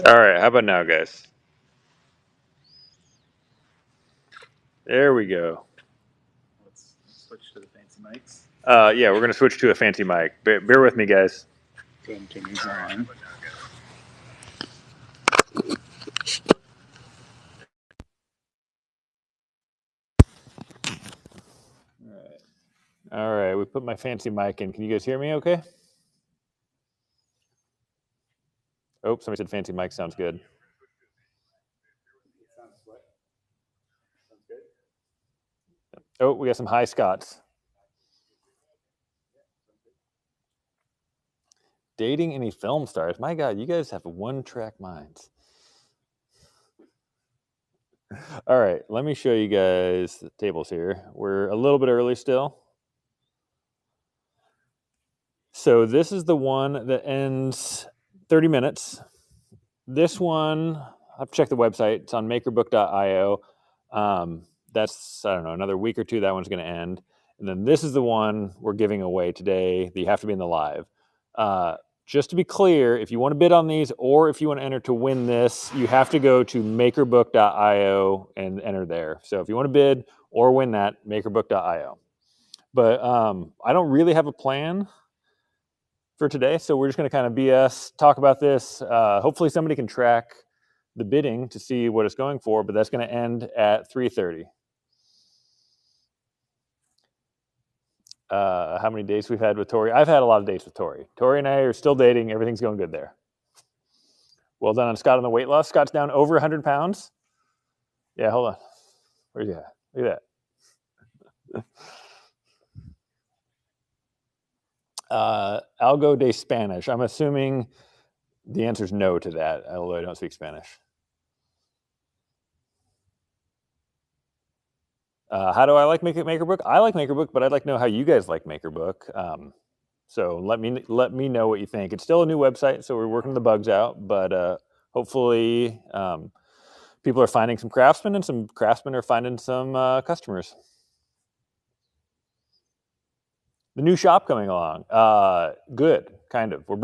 All right, how about now, guys? There we go. Let's switch to the fancy mics. Yeah, we're gonna switch to a fancy mic. Bear with me, guys. Go ahead and turn these on. All right, we put my fancy mic in. Can you guys hear me? Okay. Oh, somebody said fancy mic sounds good. Oh, we got some high Scots. Dating any film stars? My God, you guys have one-track minds. All right, let me show you guys the tables here. We're a little bit early still. So this is the one that ends 30 minutes. This one, I've checked the website. It's on makerbook.io. That's, I don't know, another week or two, that one's going to end. And then this is the one we're giving away today that you have to be in the live. Just to be clear, if you want to bid on these or if you want to enter to win this, you have to go to makerbook.io and enter there. So if you want to bid or win that, makerbook.io. But I don't really have a plan for today, so we're just going to kind of BS, talk about this. Hopefully somebody can track the bidding to see what it's going for, but that's going to end at 3:30. How many dates we've had with Tori? I've had a lot of dates with Tori. Tori and I are still dating. Everything's going good there. Well done on Scott on the weight loss. Scott's down over 100 pounds. Yeah, hold on. Where's he at? Look at that. Algo de Spanish. I'm assuming the answer is no to that, although I don't speak Spanish. How do I like MakerBook? I like MakerBook, but I'd like to know how you guys like MakerBook. So let me know what you think. It's still a new website, so we're working the bugs out, but hopefully people are finding some craftsmen, and some craftsmen are finding some customers. The new shop coming along, good, kind of. We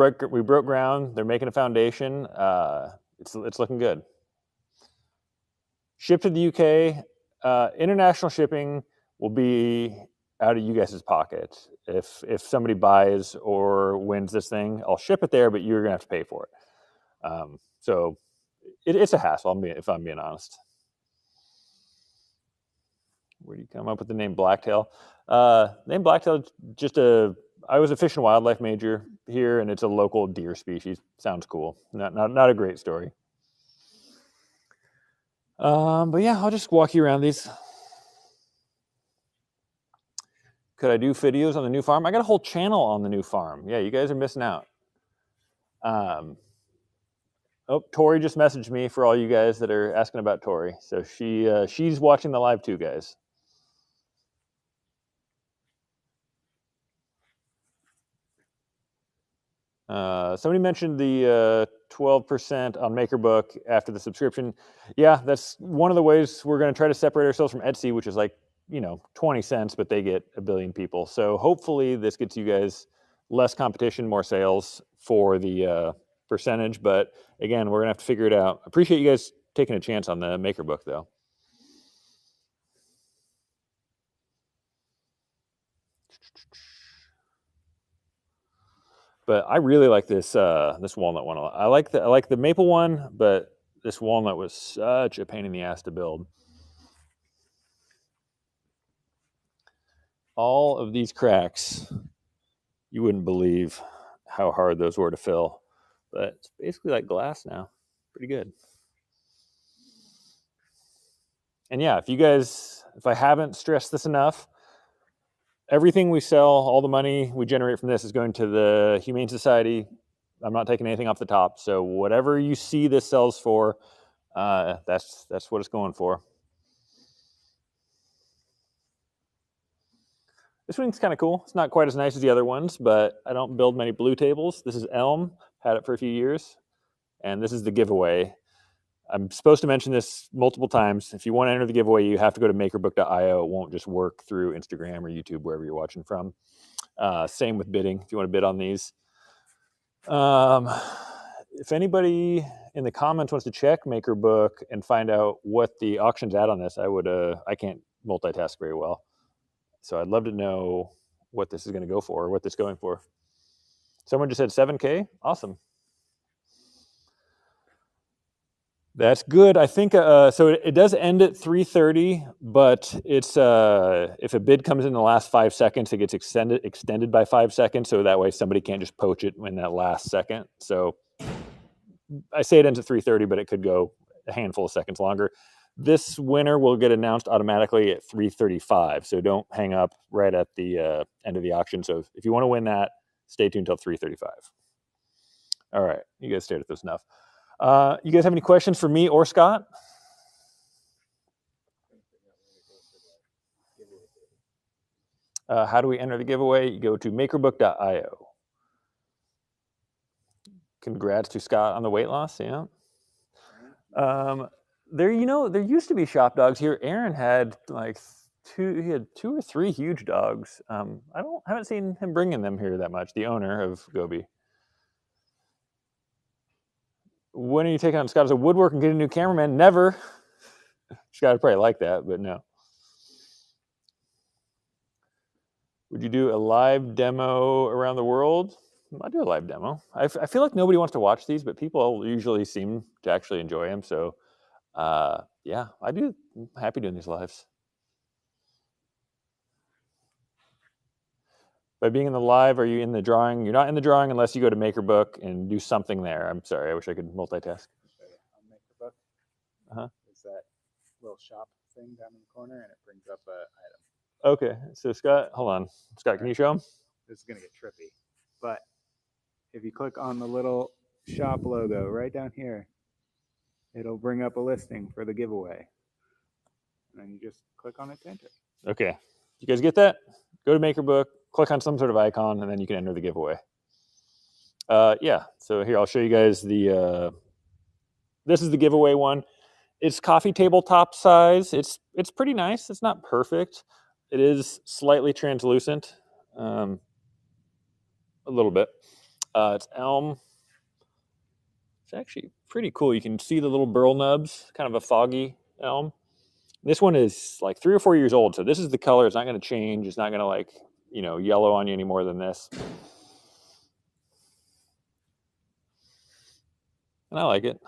broke ground. They're making a foundation. It's looking good. Ship to the UK. International shipping will be out of you guys' pocket. If somebody buys or wins this thing, I'll ship it there, but you're gonna have to pay for it. So it's a hassle, if I'm being honest. Where do you come up with the name Blacktail? Name Blacktail, I was a fish and wildlife major here, and it's a local deer species. Sounds cool. Not a great story. But yeah, I'll just walk you around these. Could I do videos on the new farm? I got a whole channel on the new farm. Yeah, you guys are missing out. Oh, Tori just messaged me for all you guys that are asking about Tori. So she's watching the live too, guys. Somebody mentioned the 12% on MakerBook after the subscription. Yeah, that's one of the ways we're going to try to separate ourselves from Etsy, which is like, 20 cents, but they get a billion people. So hopefully this gets you guys less competition, more sales for the percentage. But again, we're going to have to figure it out. Appreciate you guys taking a chance on the MakerBook, though. But I really like this this walnut one a lot. I like the maple one, but this walnut was such a pain in the ass to build. All of these cracks, you wouldn't believe how hard those were to fill. But it's basically like glass now. Pretty good. And yeah, if I haven't stressed this enough, everything we sell, all the money we generate from this is going to the Humane Society. I'm not taking anything off the top. So whatever you see this sells for, that's what it's going for. This one's kind of cool. It's not quite as nice as the other ones, but I don't build many blue tables. This is Elm. Had it for a few years. And this is the giveaway. I'm supposed to mention this multiple times. If you want to enter the giveaway, you have to go to makerbook.io. It won't just work through Instagram or YouTube, wherever you're watching from. Same with bidding, if you want to bid on these. if anybody in the comments wants to check MakerBook and find out what the auction's at on this, I can't multitask very well. So I'd love to know what this is going to go for, or what this is going for. Someone just said 7K. Awesome. That's good. I think so. It does end at 3:30, but it's if a bid comes in the last 5 seconds, it gets extended by 5 seconds, so that way somebody can't just poach it in that last second. So I say it ends at 3:30, but it could go a handful of seconds longer. This winner will get announced automatically at 3:35, so don't hang up right at the end of the auction. So if you want to win that, stay tuned until 3:35. All right, you guys stared at this enough. You guys have any questions for me or Scott? How do we enter the giveaway? You go to makerbook.io. Congrats to Scott on the weight loss. Yeah. There used to be shop dogs here. Aaron had he had 2 or 3 huge dogs. I haven't seen him bringing them here that much. The owner of Gobi. When are you taking on Scott as a woodwork and get a new cameraman? Never. Scott would probably like that, but no. Would you do a live demo around the world? I'll do a live demo. I feel like nobody wants to watch these, but people usually seem to actually enjoy them. So, yeah, I'm happy doing these lives. By being in the live, are you in the drawing? You're not in the drawing unless you go to MakerBook and do something there. I'm sorry. I wish I could multitask. On MakerBook, is that little shop thing down in the corner, and it brings up an item. Okay, so Scott, hold on. Scott, can you show him? This is going to get trippy. But if you click on the little shop logo right down here, it'll bring up a listing for the giveaway. And then you just click on it to enter. Okay. You guys get that? Go to MakerBook, click on some sort of icon, and then you can enter the giveaway. Yeah, so here I'll show you guys the, this is the giveaway one. It's coffee tabletop size. It's pretty nice. It's not perfect. It is slightly translucent, a little bit. It's elm. It's actually pretty cool. You can see the little burl nubs, kind of a foggy elm. This one is like 3 or 4 years old, so this is the color. It's not going to change. It's not going to yellow on you any more than this. And I like it.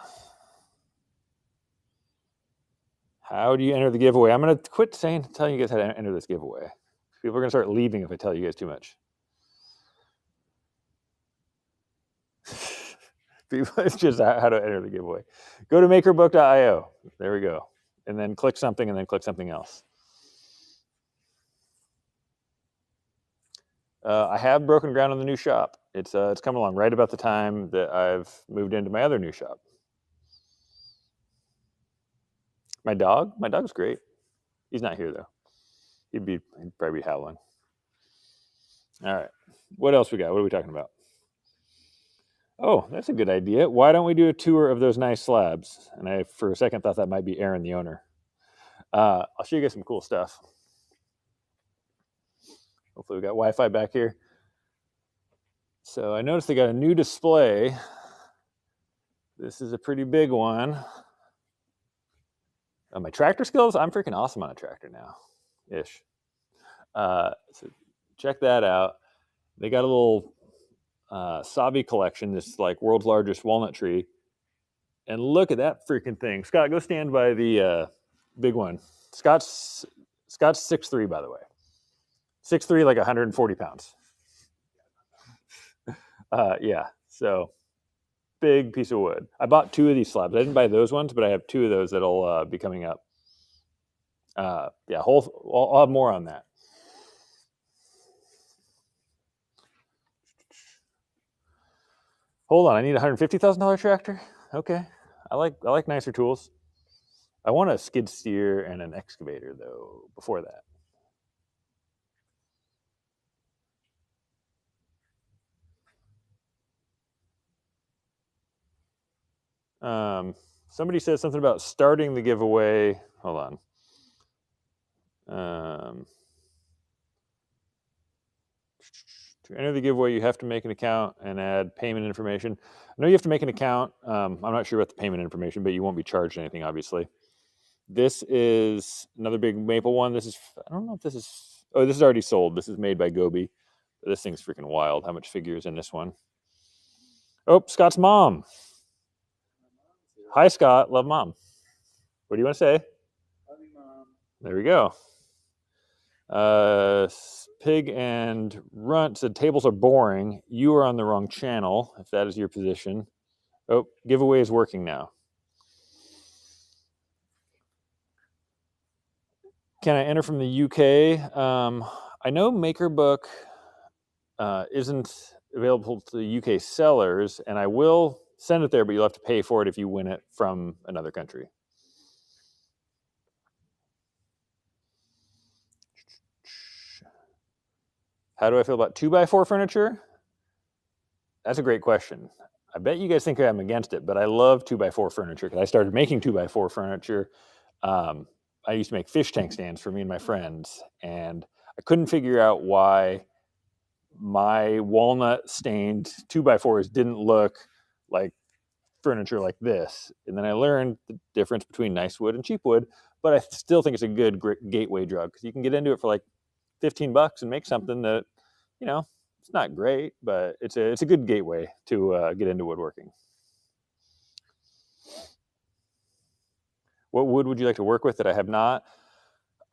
How do you enter the giveaway? I'm going to quit telling you guys how to enter this giveaway. People are going to start leaving if I tell you guys too much. It's just how to enter the giveaway. Go to makerbook.io. There we go. And then click something, and then click something else. I have broken ground on the new shop. It's come along right about the time that I've moved into my other new shop. My dog's great. He's not here though. He'd probably be howling. All right. What else we got? What are we talking about? Oh, that's a good idea. Why don't we do a tour of those nice slabs? And I, for a second, thought that might be Aaron, the owner. I'll show you guys some cool stuff. Hopefully we got Wi-Fi back here. So I noticed they got a new display. This is a pretty big one. My tractor skills, I'm freaking awesome on a tractor now, ish. So check that out. They got a little Sabi collection, this like world's largest walnut tree. And look at that freaking thing. Scott, go stand by the big one. Scott's 6'3", by the way. 6'3", like 140 pounds. Yeah, so big piece of wood. I bought 2 of these slabs. I didn't buy those ones, but I have 2 of those that'll be coming up. Yeah, I'll have more on that. Hold on, I need a $150,000 tractor. Okay, I like nicer tools. I want a skid steer and an excavator though. Before that. Somebody said something about starting the giveaway. Hold on. To enter the giveaway, you have to make an account and add payment information. know you have to make an account. I'm not sure about the payment information, but you won't be charged anything, obviously. This is another big maple one. This is, I don't know if this is, oh, this is already sold. This is made by Gobi. This thing's freaking wild. How much figure is in this one? Oh, Scott's mom. Hi, Scott. Love mom. What do you want to say? Love you, Mom. There we go. Pig and Runt said tables are boring. You are on the wrong channel, if that is your position. Oh, giveaway is working now. Can I enter from the UK? I know MakerBook isn't available to the UK sellers, and I will send it there, but you'll have to pay for it if you win it from another country. How do I feel about 2x4 furniture? That's a great question. I bet you guys think I'm against it, but I love 2x4 furniture because I started making 2x4 furniture. I used to make fish tank stands for me and my friends, and I couldn't figure out why my walnut stained 2x4s didn't look like furniture like this. And then I learned the difference between nice wood and cheap wood, but I still think it's a good gateway drug because you can get into it for like $15 and make something that, you know, it's not great, but it's a good gateway to get into woodworking. What wood would you like to work with that I have not?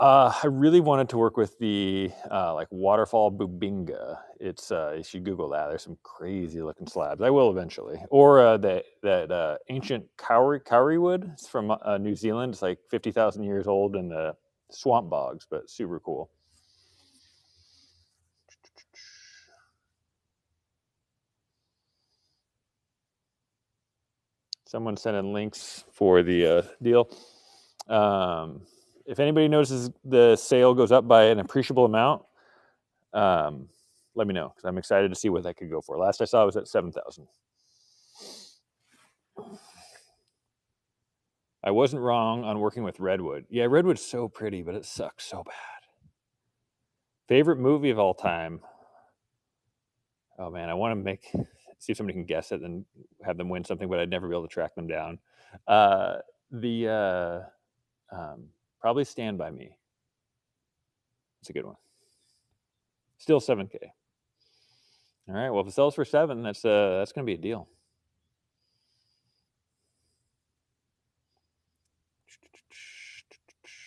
I really wanted to work with the like waterfall bubinga. It's you should Google that. There's some crazy looking slabs. I will eventually. Or that ancient kauri wood. It's from New Zealand. It's like 50,000 years old in the swamp bogs, but super cool. Someone sent in links for the deal. If anybody notices the sale goes up by an appreciable amount, let me know because I'm excited to see what that could go for. Last I saw it was at 7,000. I wasn't wrong on working with redwood. Yeah, redwood's so pretty, but it sucks so bad. Favorite movie of all time? Oh man, I want to see if somebody can guess it and have them win something, but I'd never be able to track them down. Probably Stand By Me. It's a good one. Still 7K. All right. Well, if it sells for 7, that's going to be a deal.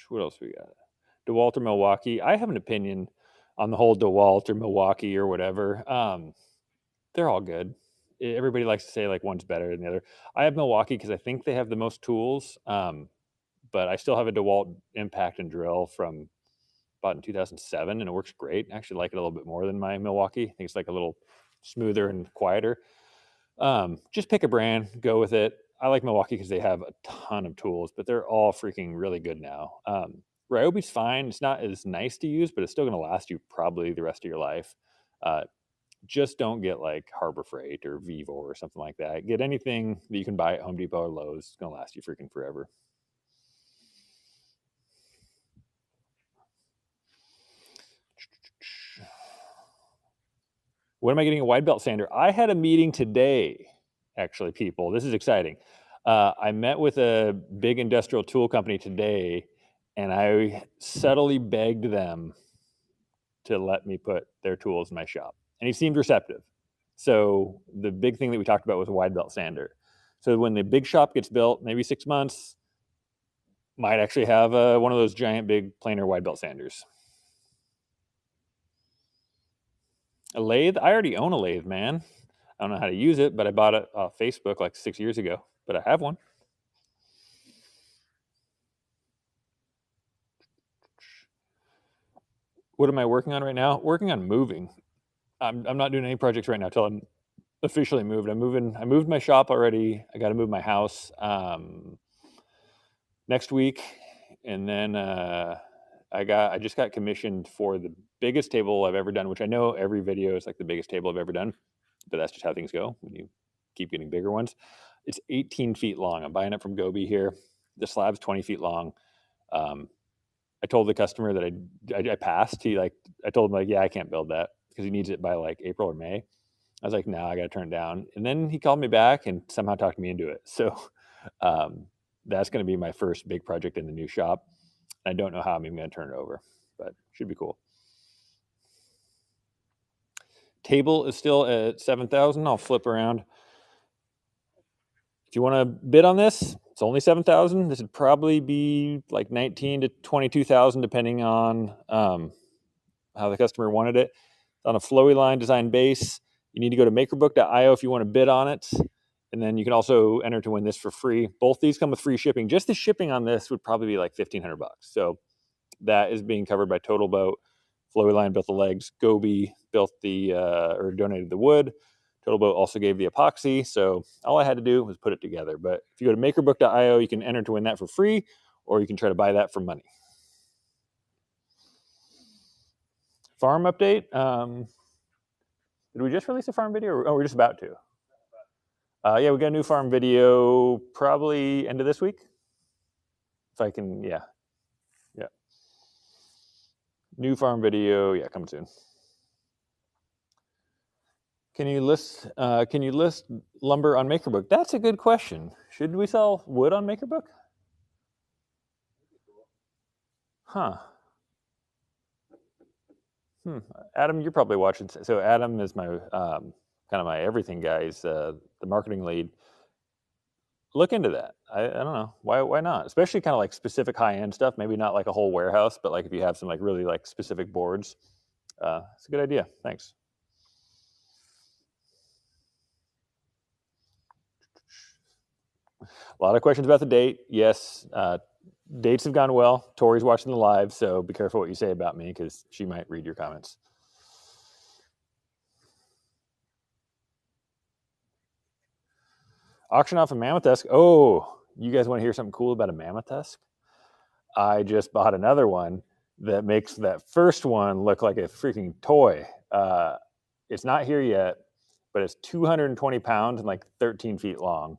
What else we got? DeWalt or Milwaukee. I have an opinion on the whole DeWalt or Milwaukee or whatever. They're all good. Everybody likes to say like one's better than the other. I have Milwaukee because I think they have the most tools. But I still have a DeWalt impact and drill from bought in 2007, and it works great. I actually like it a little bit more than my Milwaukee. I think it's like a little smoother and quieter. Just pick a brand, go with it. I like Milwaukee because they have a ton of tools, but they're all freaking really good now. Ryobi's fine. It's not as nice to use, but it's still going to last you probably the rest of your life. Just don't get like Harbor Freight or Vivo or something like that. Get anything that you can buy at Home Depot or Lowe's. It's going to last you freaking forever. When am I getting a wide belt sander? I had a meeting today, actually, people. This is exciting. I met with a big industrial tool company today, and I subtly begged them to let me put their tools in my shop. And he seemed receptive. So the big thing that we talked about was a wide belt sander. So when the big shop gets built, maybe 6 months, might actually have one of those giant big planer wide belt sanders. A lathe? I already own a lathe, man. I don't know how to use it, but I bought it off Facebook like 6 years ago. But I have one. What am I working on right now? Working on moving. I'm not doing any projects right now until I'm officially moved. I moved my shop already. I got to move my house next week, and then I just got commissioned for the biggest table I've ever done, which I know every video is like the biggest table I've ever done, but that's just how things go when you keep getting bigger ones. It's 18 feet long. I'm buying it from Gobi here. The slab's 20 feet long. I told the customer that I passed. I told him like, yeah, I can't build that because he needs it by like April or May. I was like, no, I got to turn it down. And then he called me back and somehow talked me into it. So that's going to be my first big project in the new shop. I don't know how I'm even going to turn it over, but should be cool. Table is still at 7,000. I'll flip around. If you want to bid on this, it's only 7,000. This would probably be like 19 to 22,000, depending on how the customer wanted it. It's on a flowy line design base. You need to go to makerbook.io if you want to bid on it. And then you can also enter to win this for free. Both these come with free shipping. Just the shipping on this would probably be like $1,500. So that is being covered by Total Boat. Flowy Line built the legs. Gobi built the or donated the wood. Total Boat also gave the epoxy. So all I had to do was put it together. But if you go to makerbook.io, you can enter to win that for free, or you can try to buy that for money. Farm update. Did we just release a farm video? Oh, we're just about to. Yeah, we got a new farm video probably end of this week. If I can, yeah. New farm video, yeah, coming soon. Can you list lumber on MakerBook? That's a good question. Should we sell wood on MakerBook? Huh. Adam, you're probably watching. So Adam is my kind of my everything guy. He's the marketing lead. Look into that. I don't know why not, especially kind of like specific high end stuff. Maybe not like a whole warehouse, but like if you have some like really like specific boards, it's a good idea. Thanks. A lot of questions about the date. Yes, dates have gone well. Tori's watching the live, so be careful what you say about me because she might read your comments. Auction off a mammoth desk. Oh, you guys want to hear something cool about a mammoth desk? I just bought another one that makes that first one look like a freaking toy. It's not here yet, but it's 220 pounds and like 13 feet long.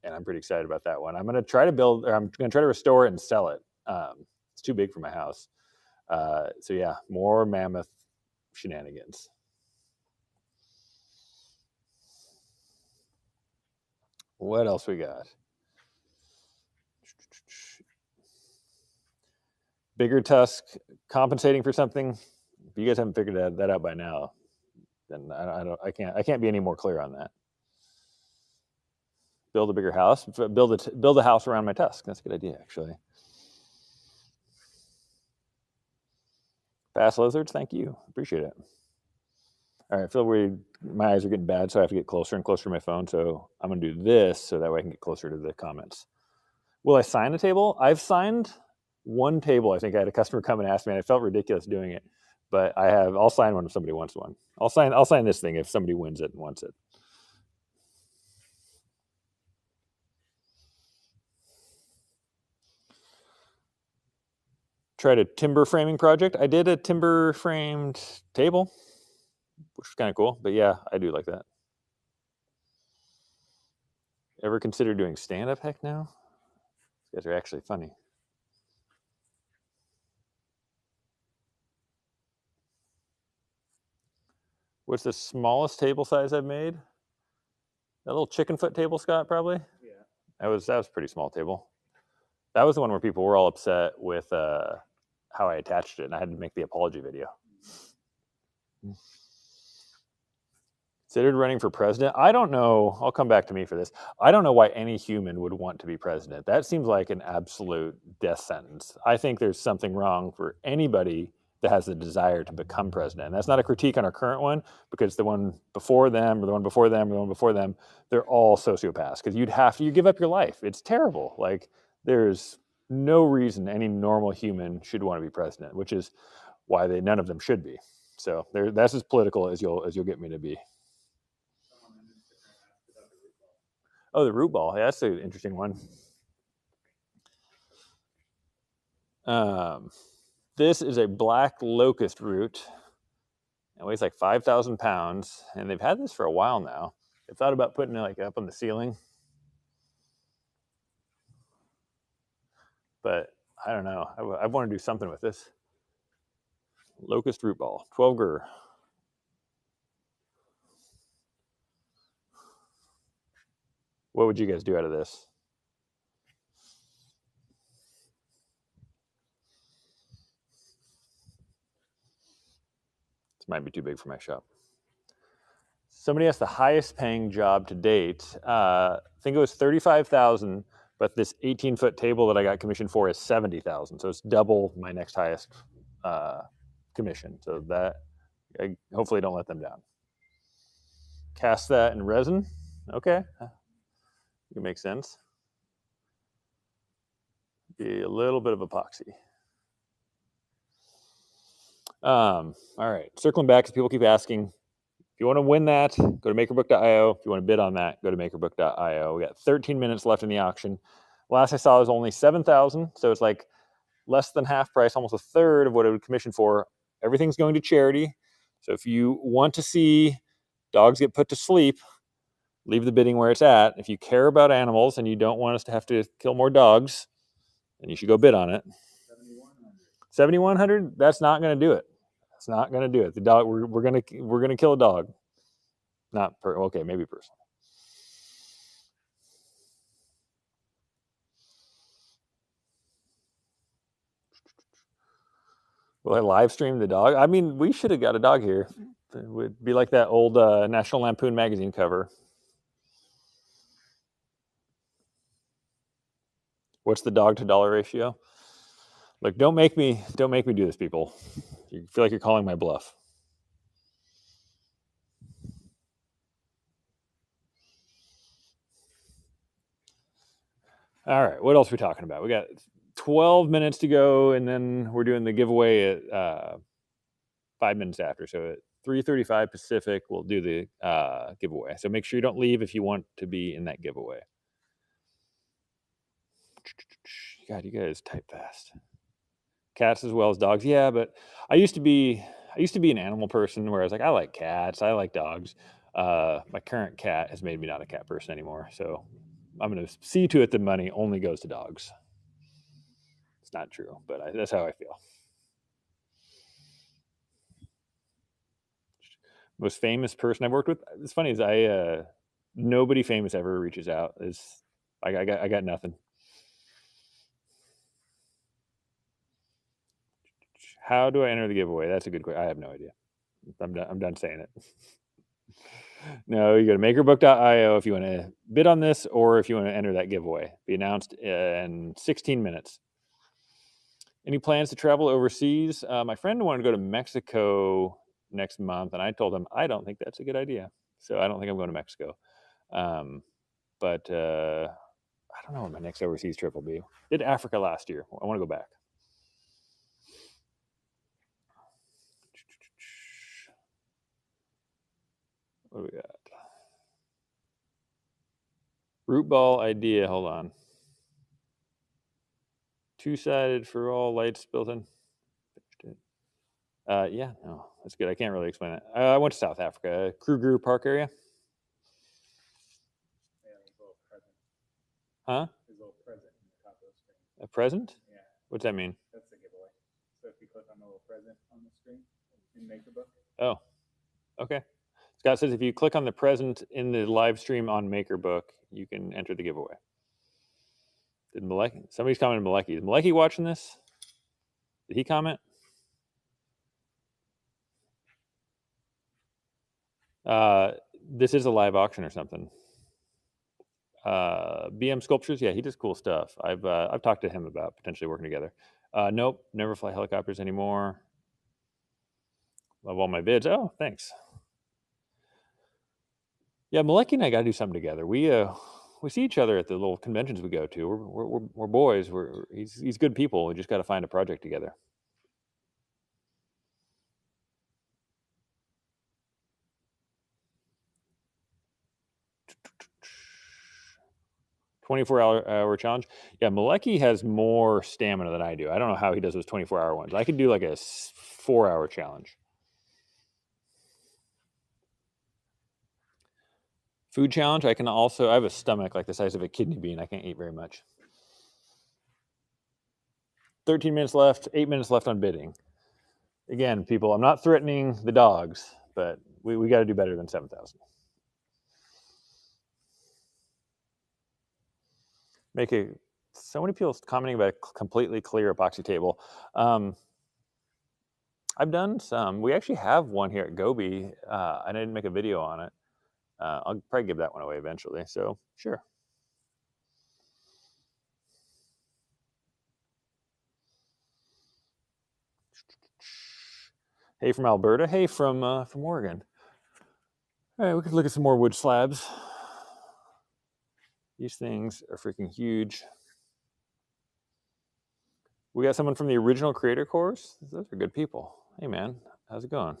And I'm pretty excited about that one. I'm going to try to build, or I'm going to try to restore it and sell it. It's too big for my house. So yeah, more mammoth shenanigans. What else we got? Bigger tusk compensating for something. If you guys haven't figured that out by now, then I can't be any more clear on that. Build a bigger house. Build a house around my tusk. That's a good idea, actually. Fast lizards, thank you. Appreciate it. All right, I feel my eyes are getting bad, so I have to get closer and closer to my phone. So I'm going to do this so that way I can get closer to the comments. Will I sign a table? I've signed one table. I think I had a customer come and ask me, and I felt ridiculous doing it. But I'll sign one if somebody wants one. I'll sign this thing if somebody wins it and wants it. Tried a timber framing project. I did a timber framed table, which was kind of cool. But yeah, I do like that. Ever consider doing stand-up? Heck no. These guys are actually funny. What's the smallest table size I've made? That little chicken foot table, Scott, probably? Yeah. That was a pretty small table. That was the one where people were all upset with how I attached it, and I had to make the apology video. Considered running for president? I don't know. I'll come back to me for this. I don't know why any human would want to be president. That seems like an absolute death sentence. I think there's something wrong for anybody that has the desire to become president. And that's not a critique on our current one, because the one before them, or the one before them, or the one before them, they're all sociopaths. Because you give up your life. It's terrible. Like, there's no reason any normal human should want to be president, which is why none of them should be. So that's as political as you'll get me to be. Oh, the root ball. Yeah, that's an interesting one. This is a black locust root. It weighs like 5,000 pounds, and they've had this for a while now. They thought about putting it like up on the ceiling, but I don't know. I want to do something with this. Locust root ball, 12 gur. What would you guys do out of this? This might be too big for my shop. Somebody asked the highest paying job to date. I think it was 35,000, but this 18-foot table that I got commissioned for is 70,000. So it's double my next highest commission. So that I hopefully don't let them down. Cast that in resin. Okay, it makes sense. Be a little bit of epoxy. All right, circling back, because people keep asking. If you want to win that, go to makerbook.io. If you want to bid on that, go to makerbook.io. We got 13 minutes left in the auction. Last I saw, it was only 7,000, so it's like less than half price, almost a third of what it would commission for. Everything's going to charity. So if you want to see dogs get put to sleep, leave the bidding where it's at. If you care about animals and you don't want us to have to kill more dogs, then you should go bid on it. 7,100. That's not going to do it. That's not going to do it. The dog. We're gonna kill a dog. Not okay, maybe personally. Will I live stream the dog? I mean, we should have got a dog here. It would be like that old National Lampoon magazine cover. What's the dog to dollar ratio? Look, don't make me do this, people. You feel like you're calling my bluff. All right, what else are we talking about? We got 12 minutes to go, and then we're doing the giveaway at 5 minutes after. So at 3:35 Pacific, we'll do the giveaway. So make sure you don't leave if you want to be in that giveaway. God, you guys type fast. Cats as well as dogs. Yeah, but I used to be an animal person where I was like, I like cats, I like dogs. My current cat has made me not a cat person anymore. So I'm going to see to it that money only goes to dogs. It's not true, but that's how I feel. Most famous person I've worked with. It's funny is nobody famous ever reaches out. I got nothing. How do I enter the giveaway? That's a good question. I have no idea. I'm done saying it. No, you go to makerbook.io if you want to bid on this or if you want to enter that giveaway. Be announced in 16 minutes. Any plans to travel overseas? My friend wanted to go to Mexico next month, and I told him I don't think that's a good idea. So I don't think I'm going to Mexico. But I don't know what my next overseas trip will be. Did Africa last year. I want to go back. What do we got? Root ball idea. Hold on. Two-sided for all lights built in. Yeah, no, that's good. I can't really explain it. I went to South Africa, Kruger Park area. Huh? There's a little present in the top of the screen. A present? Yeah. What's that mean? That's the giveaway. So if you click on the little present on the screen in MakerBook. Oh, okay. Scott says if you click on the present in the live stream on MakerBook, you can enter the giveaway. Did Maleki? Somebody's commenting Maleki. Is Maleki watching this? Did he comment? This is a live auction or something. BM Sculptures, yeah, he does cool stuff. I've talked to him about potentially working together. Nope, never fly helicopters anymore. Love all my bids. Oh, thanks. Yeah, Maleki and I got to do something together. We see each other at the little conventions we go to. We're boys. He's good people. We just got to find a project together. $24-hour challenge. Yeah, Maleki has more stamina than I do. I don't know how he does those 24-hour ones. I could do like a 4-hour challenge. Food challenge. I have a stomach like the size of a kidney bean. I can't eat very much. 13 minutes left, 8 minutes left on bidding. Again, people, I'm not threatening the dogs, but we got to do better than 7,000. So many people commenting about a completely clear epoxy table. I've done some. We actually have one here at Gobi. I didn't make a video on it. I'll probably give that one away eventually. So sure. Hey from Alberta. Hey from Oregon. All right, we could look at some more wood slabs. These things are freaking huge. We got someone from the original creator course. Those are good people. Hey man, how's it going?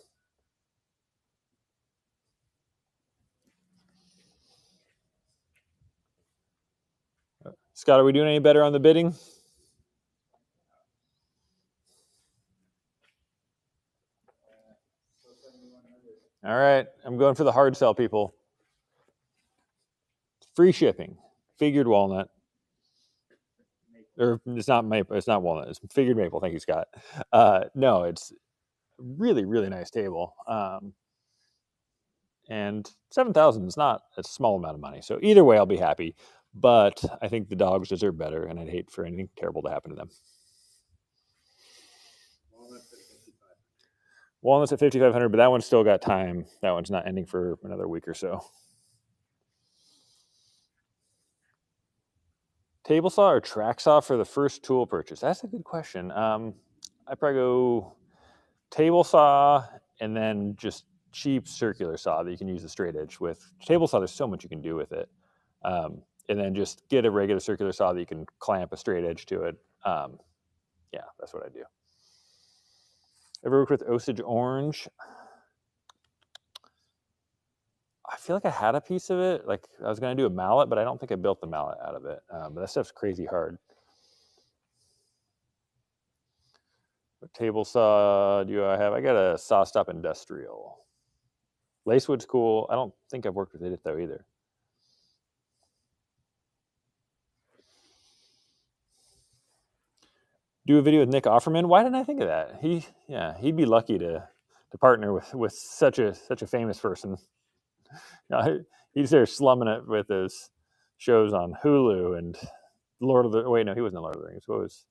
Scott, are we doing any better on the bidding? All right, I'm going for the hard sell, people. Free shipping, figured walnut. Or it's not maple. It's not walnut. It's figured maple. Thank you, Scott. No, it's really, really nice table. And 7,000 is not a small amount of money. So either way, I'll be happy. But I think the dogs deserve better, and I'd hate for anything terrible to happen to them. Walnuts at 5,500, but that one's still got time. That one's not ending for another week or so. Table saw or track saw for the first tool purchase? That's a good question. I probably go table saw and then just cheap circular saw that you can use the straight edge with. Table saw, there's so much you can do with it. And then just get a regular circular saw that you can clamp a straight edge to it. Yeah, that's what I do. Ever worked with Osage Orange? I feel like I had a piece of it. Like I was going to do a mallet, but I don't think I built the mallet out of it. But that stuff's crazy hard. What table saw do I have? I got a SawStop Industrial. Lacewood's cool. I don't think I've worked with it though either. Do a video with Nick Offerman. Why didn't I think of that? He'd be lucky to partner with such a famous person. He's there slumming it with his shows on Hulu and Lord of the. Wait, no, he wasn't Lord of the Rings. What was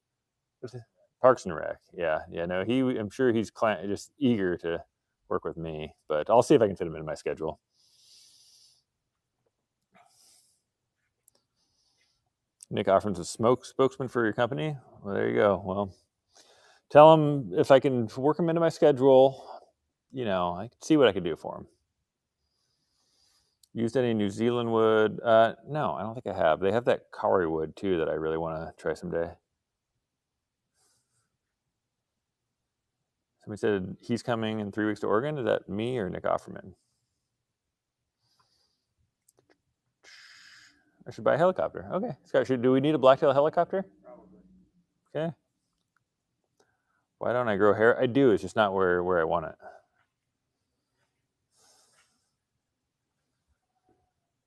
it? Parks and Rec. Yeah. No, I'm sure he's just eager to work with me, but I'll see if I can fit him into my schedule. Nick Offerman's a spokesman for your company. Well, there you go. Well, tell him if I can work him into my schedule. I can see what I could do for him. Used any New Zealand wood? No, I don't think I have. They have that kauri wood too that I really want to try someday. Somebody said he's coming in 3 weeks to Oregon. Is that me or Nick Offerman? I should buy a helicopter. Okay, Scott, do we need a blacktail helicopter? Probably. Okay. Why don't I grow hair? I do. It's just not where I want it.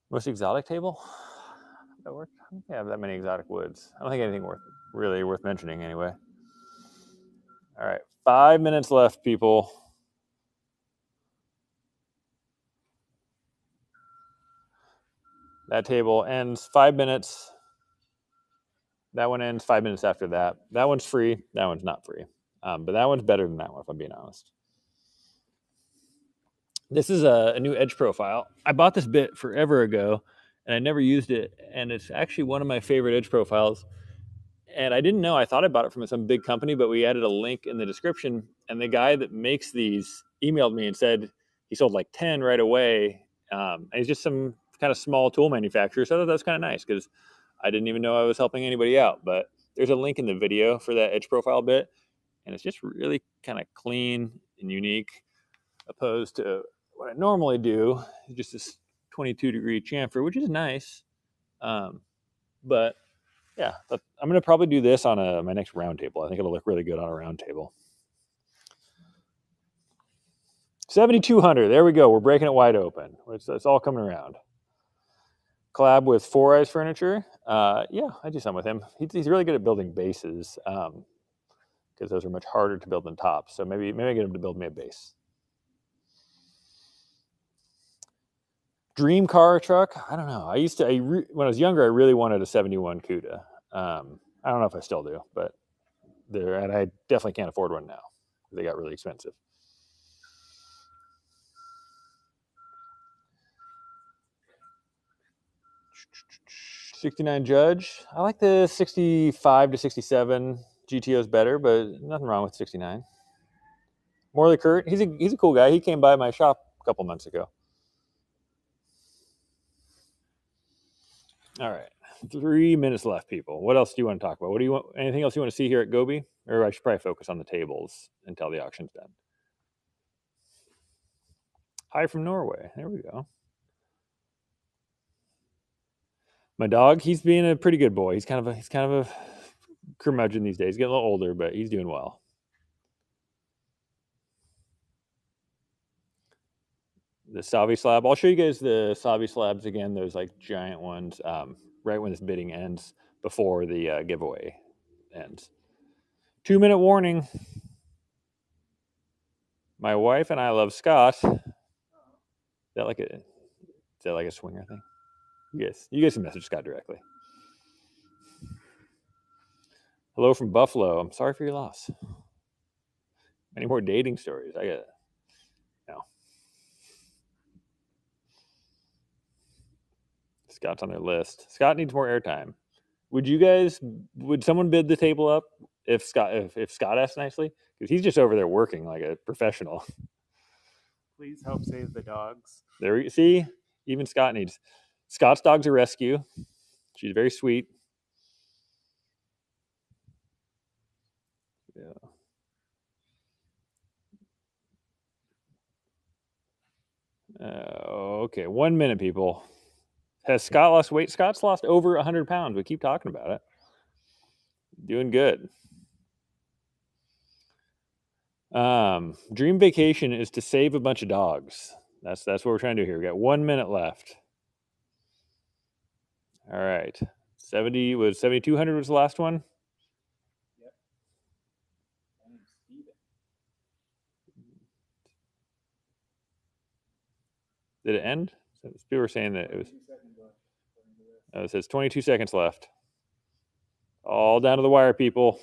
Most exotic table? That worked? I don't think I have that many exotic woods. I don't think anything really worth mentioning anyway. All right, 5 minutes left, people. That table ends 5 minutes. That one ends 5 minutes after that. That one's free. That one's not free. But that one's better than that one, if I'm being honest. This is a new edge profile. I bought this bit forever ago, and I never used it. And it's actually one of my favorite edge profiles. And I didn't know. I thought I bought it from some big company, but we added a link in the description. And the guy that makes these emailed me and said he sold like 10 right away. And he's just some kind of small tool manufacturer. So I thought that's kind of nice because I didn't even know I was helping anybody out. But there's a link in the video for that edge profile bit. And it's just really kind of clean and unique opposed to what I normally do. Just this 22-degree chamfer, which is nice. But yeah, I'm going to probably do this on my next round table. I think it'll look really good on a round table. 7,200. There we go. We're breaking it wide open. It's all coming around. Collab with Four Eyes Furniture. Yeah, I do some with him. He's really good at building bases because those are much harder to build than tops. So maybe I get him to build me a base. Dream car or truck? I don't know. When I was younger, I really wanted a 71 Cuda. I don't know if I still do, but and I definitely can't afford one now. They got really expensive. 69 Judge. I like the 65 to 67 GTO's better, but nothing wrong with 69. Morley Kurt, he's a cool guy. He came by my shop a couple months ago. All right, 3 minutes left, people. What else do you want to talk about? What do you want? Anything else you want to see here at Gobi? Or I should probably focus on the tables until the auction's done. Hi from Norway. There we go. My dog, he's being a pretty good boy. He's kind of a curmudgeon these days. He's getting a little older, but he's doing well. The Savi slab. I'll show you guys the Savi slabs again. Those like giant ones. Right when this bidding ends, before the giveaway ends. 2-minute warning. My wife and I love Scott. Is that like a swinger thing? You guys can message Scott directly. Hello from Buffalo. I'm sorry for your loss. Any more dating stories? I got it. No. Scott's on their list. Scott needs more airtime. Would someone bid the table up if Scott asked nicely? Because he's just over there working like a professional. Please help save the dogs. There you see, even Scott needs. Scott's dog's a rescue. She's very sweet. Yeah. Okay, 1 minute, people. Has Scott lost weight? Scott's lost over 100 pounds. We keep talking about it. Doing good. Dream vacation is to save a bunch of dogs. That's what we're trying to do here. We got 1 minute left. All right. 7,200 was the last one. Yep. Did it end? People were saying that it was. Oh, it says 22 seconds left. All down to the wire, people.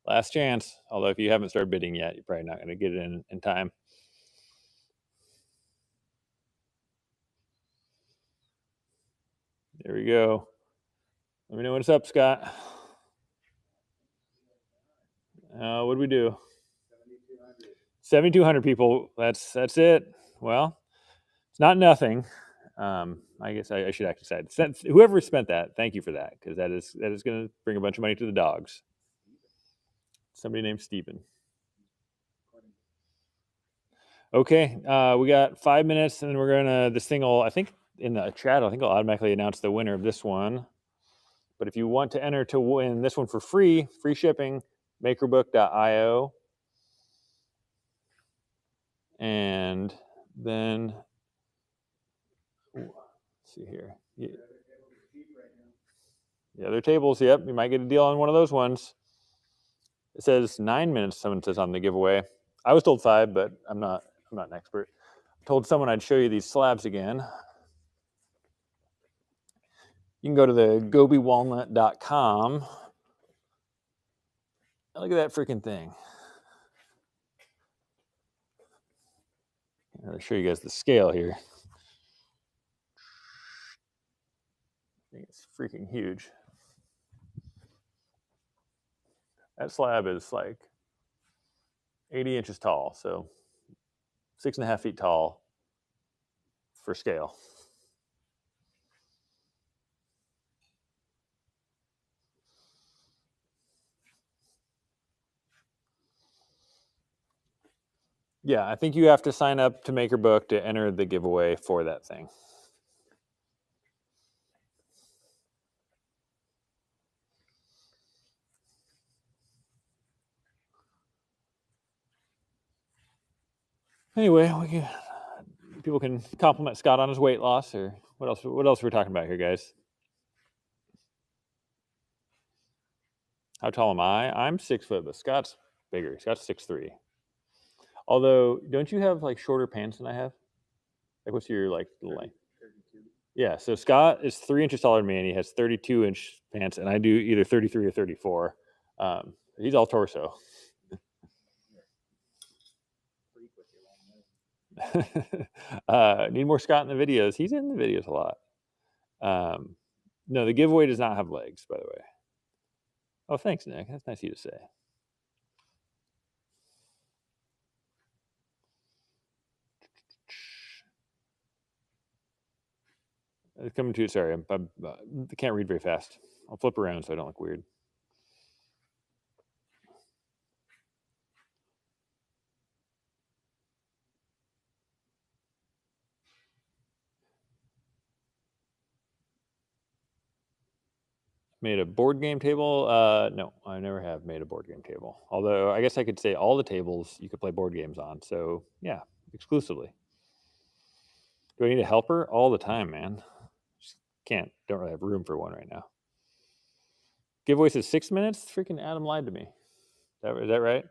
Last chance. Although if you haven't started bidding yet, you're probably not going to get it in time. There we go. Let me know what's up, Scott. What do we do? 7,200 people. That's it. Well, it's not nothing. I guess I should actually say whoever spent that, thank you for that, because that is going to bring a bunch of money to the dogs. Somebody named Stephen. Okay, we got 5 minutes, and we're gonna. This thing will, I think, in the chat, I think I'll automatically announce the winner of this one. But if you want to enter to win this one for free shipping, makerbook.io, and then let's see here. Yeah. The other tables, yep, you might get a deal on one of those ones. It says 9 minutes, someone says on the giveaway. I was told 5, but I'm not an expert. I told someone I'd show you these slabs again. You can go to the gobiwalnut.com. Look at that freaking thing. I'll show you guys the scale here. I think it's freaking huge. That slab is like 80 inches tall, so 6.5 feet tall for scale. Yeah, I think you have to sign up to MakerBook to enter the giveaway for that thing. Anyway, people can compliment Scott on his weight loss, or what else? What else are we talking about here, guys? How tall am I? I'm 6 foot, but Scott's bigger. Scott's 6'3". Although, don't you have like shorter pants than I have? Like, what's your like length? 32. Yeah, so Scott is 3 inches taller than me, and he has 32-inch pants, and I do either 33 or 34. He's all torso. Need more Scott in the videos. He's in the videos a lot. No, the giveaway does not have legs, by the way. Oh, thanks, Nick. That's nice of you to say. Coming to you. Sorry, I can't read very fast. I'll flip around so I don't look weird. Made a board game table? No, I never have made a board game table. Although I guess I could say all the tables you could play board games on. So yeah, exclusively. Do I need a helper? All the time, man. Just don't really have room for one right now. Giveaway says 6 minutes? Freaking Adam lied to me. Is that right?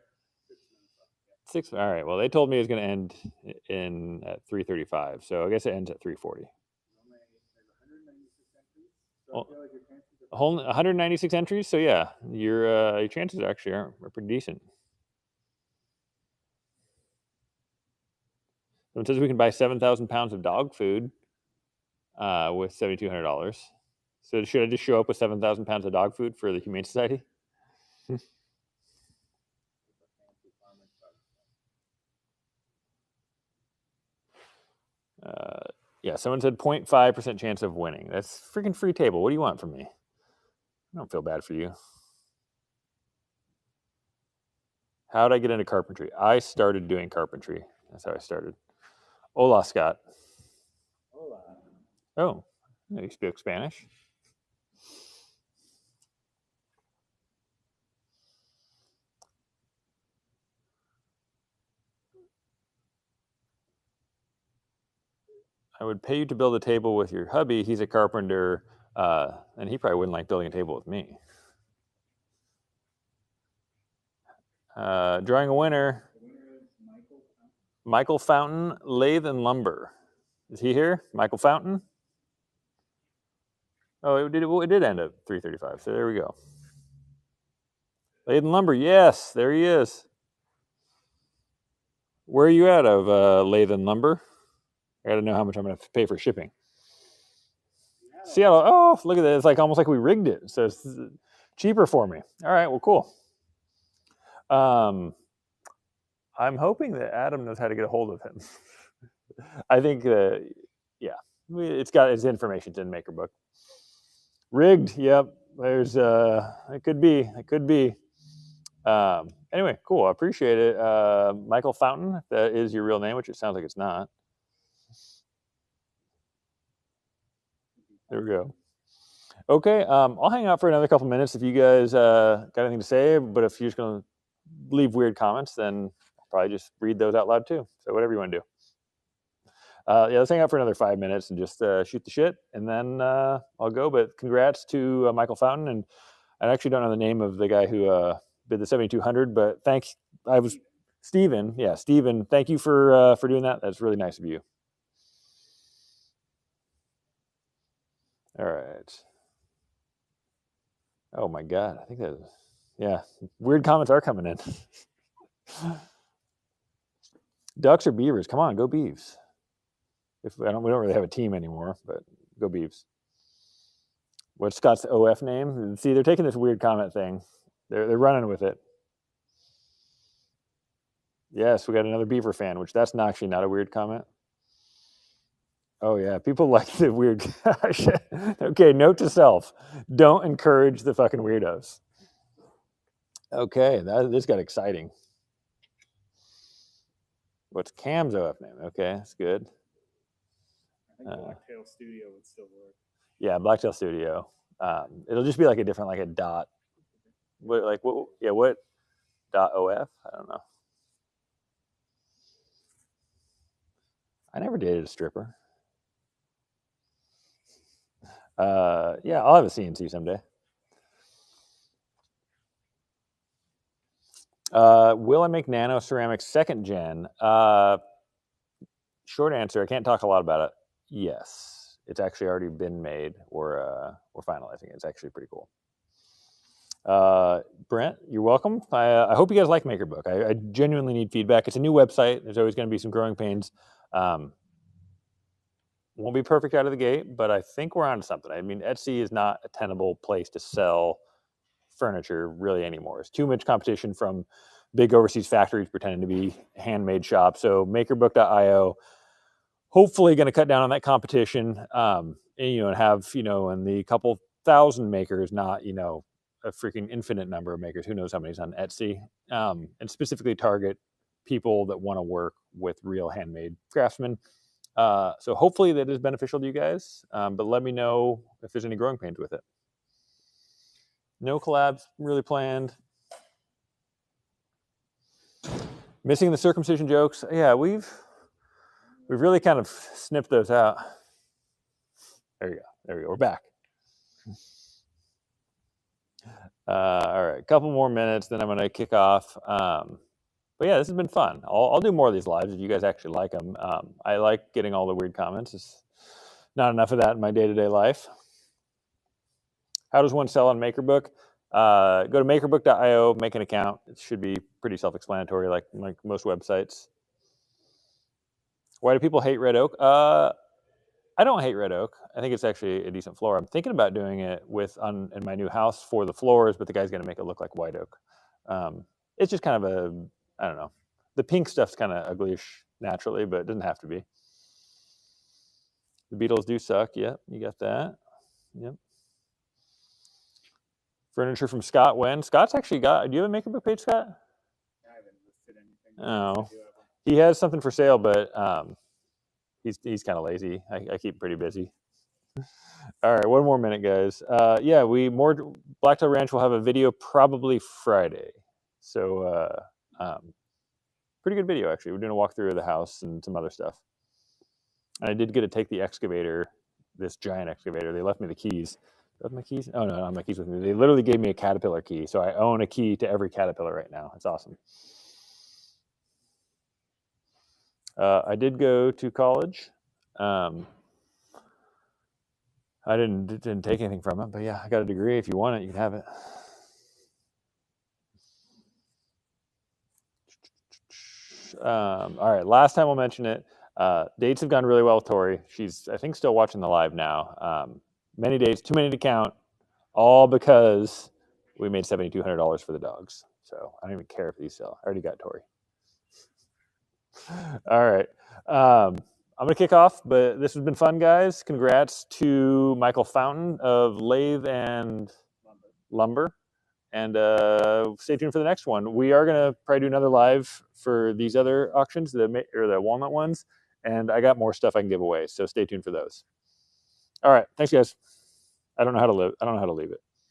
6. All right. Well, they told me it was going to end at 3:35. So I guess it ends at 3:40. Well, 196 entries. So yeah, your chances actually are pretty decent. It says we can buy 7,000 pounds of dog food with $7,200. So should I just show up with 7,000 pounds of dog food for the Humane Society? Yeah, someone said 0.5% chance of winning. That's freaking free table. What do you want from me? I don't feel bad for you. How did I get into carpentry? I started doing carpentry. That's how I started. Hola, Scott. Hola. Oh, you speak Spanish? I would pay you to build a table with your hubby. He's a carpenter, and he probably wouldn't like building a table with me. Drawing a winner. Michael Fountain, Lathe and Lumber. Is he here? Michael Fountain? Oh, it did end at 3:35. So there we go. Lathe and Lumber. Yes, there he is. Where are you out of, Lathe and Lumber? I got to know how much I'm going to pay for shipping. Seattle. Oh, look at that. It's like almost like we rigged it. So it's cheaper for me. All right. Well, cool. I'm hoping that Adam knows how to get a hold of him. I think, yeah, it's got his information's in MakerBook. Rigged. Yep. There's, it could be. It could be. Anyway, cool. I appreciate it. Michael Fountain, if that is your real name, which it sounds like it's not. There we go. Okay, I'll hang out for another couple minutes if you guys got anything to say. But if you're just going to leave weird comments, then I'll probably just read those out loud too. So whatever you want to do. Yeah, let's hang out for another 5 minutes and just shoot the shit, and then I'll go. But congrats to Michael Fountain, and I actually don't know the name of the guy who bid the 7,200, but thanks. I was Steven. Yeah, Steven, thank you for doing that. That's really nice of you. All right. Oh my God, I think that, yeah, weird comments are coming in. Ducks or beavers? Come on, go Beavs. We don't really have a team anymore, but go Beavs. What's Scott's OF name? See, they're taking this weird comment thing. They're running with it. Yes, we got another Beaver fan, which that's actually not a weird comment. Oh yeah, people like the weird. Okay, note to self: don't encourage the fucking weirdos. Okay, this got exciting. What's Cam's OF name? Okay, that's good. I think Blacktail Studio would still work. Yeah, Blacktail Studio. It'll just be like a different, like a dot. What dot OF? I don't know. I never dated a stripper. Yeah, I'll have a CNC someday. Will I make nano ceramics 2nd gen? Short answer, I can't talk a lot about it. Yes, it's actually already been made. We're finalizing it. It's actually pretty cool. Brent, you're welcome. I hope you guys like MakerBook. I genuinely need feedback. It's a new website. There's always going to be some growing pains. Won't be perfect out of the gate, but I think we're on to something. I mean, Etsy is not a tenable place to sell furniture really anymore. It's too much competition from big overseas factories pretending to be handmade shops. So makerbook.io, hopefully going to cut down on that competition, and have, and the couple thousand makers, not, a freaking infinite number of makers. Who knows how many's on Etsy, and specifically target people that want to work with real handmade craftsmen. So hopefully that is beneficial to you guys, but let me know if there's any growing pains with it. No collabs really planned. Missing the circumcision jokes. Yeah, we've really kind of snipped those out. There we go. We're back. All right, a couple more minutes, then I'm going to kick off. But yeah, this has been fun. I'll do more of these lives if you guys actually like them. I like getting all the weird comments. It's not enough of that in my day-to-day life. How does one sell on MakerBook? Go to makerbook.io, make an account. It should be pretty self-explanatory, like most websites. Why do people hate red oak? I don't hate red oak. I think it's actually a decent floor. I'm thinking about doing it in my new house for the floors, but the guy's going to make it look like white oak. It's just kind of I don't know. The pink stuff's kind of uglyish naturally, but it doesn't have to be. The Beatles do suck. Yep, you got that. Yep. Furniture from Scott when? Scott's actually got, do you have a MakerBook page, Scott? I haven't listed anything. Oh, he has something for sale, but he's kind of lazy. I keep him pretty busy. All right, one more minute, guys. Yeah, Blacktail Ranch will have a video probably Friday. So pretty good video, actually. We're doing a walkthrough of the house and some other stuff. And I did get to take the excavator, this giant excavator. They left me the keys. Do I have my keys? Oh, no, I don't have my keys with me. They literally gave me a Caterpillar key. So I own a key to every Caterpillar right now. It's awesome. I did go to college. I didn't take anything from it, but yeah, I got a degree. If you want it, you can have it. All right, last time I'll mention it. Dates have gone really well with Tori. She's, I think, still watching the live now. Many dates, too many to count, all because we made $7,200 for the dogs. So I don't even care if these sell. I already got Tori. All right. I'm going to kick off, but this has been fun, guys. Congrats to Michael Fountain of Lathe and Lumber. And stay tuned for the next one. We are going to probably do another live for these other auctions, the walnut ones. And I got more stuff I can give away, so stay tuned for those. All right. Thanks, guys. I don't know how to leave it.